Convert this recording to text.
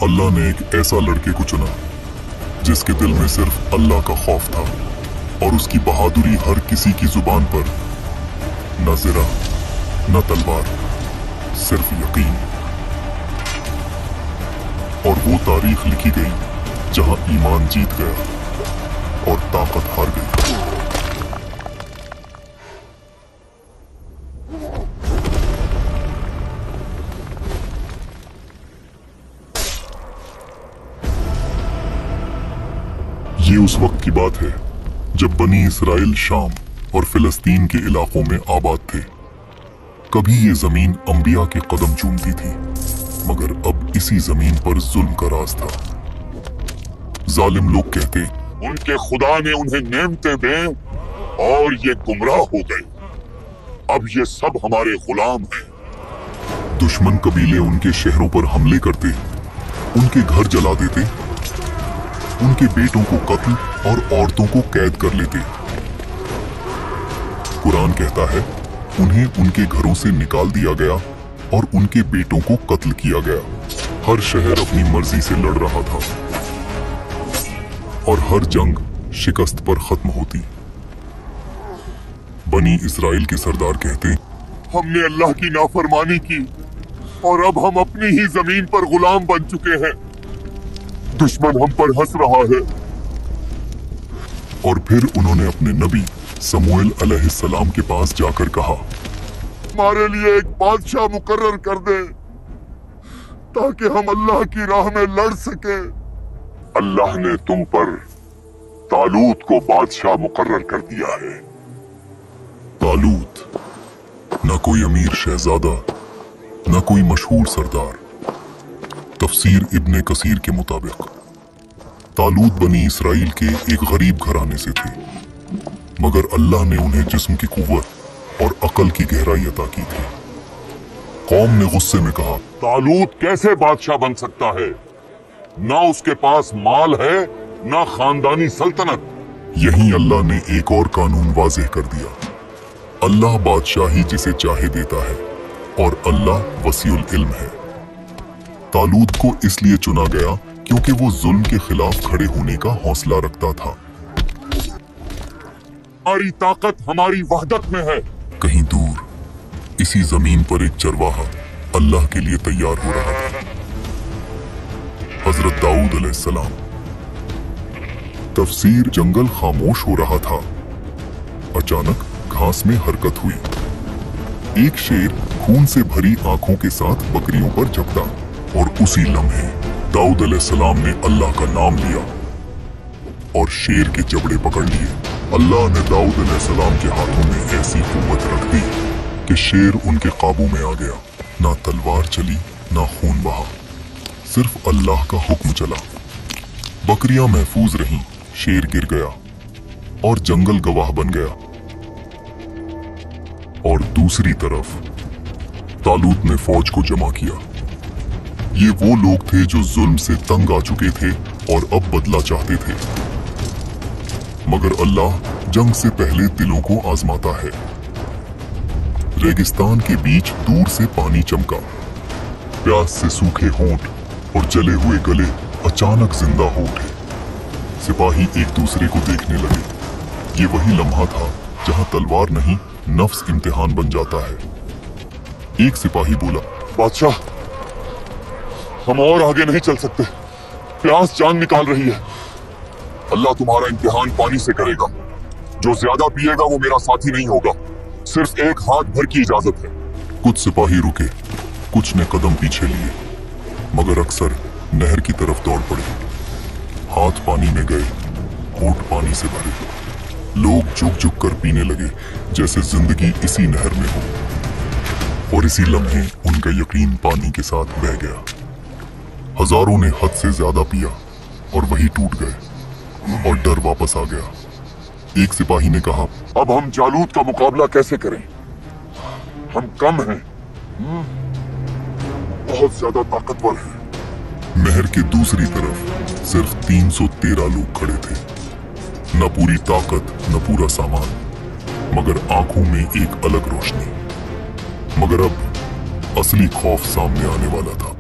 अल्लाह ने एक ऐसा लड़के को चुना जिसके दिल में सिर्फ अल्लाह का खौफ था और उसकी बहादुरी हर किसी की जुबान पर। न ज़रा न तलवार, सिर्फ यकीन। और वो तारीख लिखी गई जहां ईमान जीत गया और ताकत हार गई। ये उस वक्त की बात है जब बनी इसराइल शाम और फिलिस्तीन के इलाकों में आबाद थे। कभी ये जमीन अंबिया के कदम चूमती थी, मगर अब इसी जमीन पर जुल्म का राज था। जालिम लोग कहते, उनके खुदा ने उन्हें नेमतें दें और ये गुमराह हो गए, अब ये सब हमारे गुलाम हैं। दुश्मन कबीले उनके शहरों पर हमले करते, उनके घर जला देते, उनके बेटों को कत्ल और औरतों को कैद कर लेते। कुरान कहता है उन्हें उनके घरों से निकाल दिया गया और उनके बेटों को कत्ल किया गया। हर शहर अपनी मर्जी से लड़ रहा था और हर जंग शिकस्त पर खत्म होती। बनी इसराइल के सरदार कहते, हमने अल्लाह की नाफरमानी की और अब हम अपनी ही जमीन पर गुलाम बन चुके हैं। दुश्मन हम पर हंस रहा है। और फिर उन्होंने अपने नबी समूएल अलैहिस्सलाम के पास जाकर कहा, हमारे लिए एक बादशाह मुकर्रर कर दे ताकि हम अल्लाह की राह में लड़ सके। अल्लाह ने तुम पर तालूत को बादशाह मुकर्रर कर दिया है। तालूत न कोई अमीर शहजादा, न कोई मशहूर सरदार। तफसीर इब्ने कसीर के मुताबिक तालूत बनी इसराइल के एक गरीब घराने से थे, मगर अल्लाह ने उन्हें जिस्म की कुव्वत और अकल की गहराई अता की थी। कौम ने गुस्से में कहा, तालूत कैसे बादशाह बन सकता है? ना उसके पास माल है, ना खानदानी सल्तनत। यहीं अल्लाह ने एक और कानून वाज़ेह कर दिया, अल्लाह बादशाही जिसे चाहे देता है और अल्लाह वसीउल इल्म है। तालूत को इसलिए चुना गया क्योंकि वो जुल्म के खिलाफ खड़े होने का हौसला रखता था। हमारी ताकत हमारी वहदत में है। कहीं दूर इसी जमीन पर एक चरवाहा अल्लाह के लिए तैयार हो रहा था। हजरत दाऊद अलैहिस्सलाम। तफसीर जंगल खामोश हो रहा था। अचानक घास में हरकत हुई। एक शेर खून से भरी आंखों के साथ बकरियों पर झपटा और उसी लम्हे दाऊद अलैहिस्सलाम ने अल्लाह का नाम लिया और शेर के जबड़े पकड़ लिए। अल्लाह ने दाऊद अलैहिस्सलाम के हाथों में ऐसी कुव्वत रख दी कि शेर उनके काबू में आ गया। ना तलवार चली, ना खून बहा, सिर्फ अल्लाह का हुक्म चला। बकरियां महफूज रहीं, शेर गिर गया और जंगल गवाह बन गया। और दूसरी तरफ तालूत ने फौज को जमा किया। ये वो लोग थे जो जुल्म से तंग आ चुके थे और अब बदला चाहते थे, मगर अल्लाह जंग से पहले दिलों को आजमाता है। रेगिस्तान के बीच दूर से पानी चमका। प्यास से सूखे होंठ और जले हुए गले अचानक जिंदा हो उठे। सिपाही एक दूसरे को देखने लगे। ये वही लम्हा था जहां तलवार नहीं, नफ्स इम्तिहान बन जाता है। एक सिपाही बोला, बादशाह, हम और आगे नहीं चल सकते। प्यास जान निकाल रही है। अल्लाह तुम्हारा इम्तिहान पानी से करेगा। जो ज्यादा पिएगा वो मेरा साथी नहीं होगा। सिर्फ एक हाथ भर की इजाजत है। कुछ सिपाही रुके, कुछ ने कदम पीछे लिए, मगर अक्सर नहर की तरफ दौड़ पड़े। हाथ पानी में गए, होंठ पानी से भरे। लोग झुक झुक कर पीने लगे जैसे जिंदगी इसी नहर में हो। और इसी लम्हे उनका यकीन पानी के साथ बह गया। हजारों ने हद से ज्यादा पिया और वही टूट गए और डर वापस आ गया। एक सिपाही ने कहा, अब हम जालूत का मुकाबला कैसे करें? हम कम हैं, बहुत ज्यादा ताकतवर हैं। नहर के दूसरी तरफ सिर्फ 313 लोग खड़े थे। न पूरी ताकत, न पूरा सामान, मगर आंखों में एक अलग रोशनी। मगर अब असली खौफ सामने आने वाला था।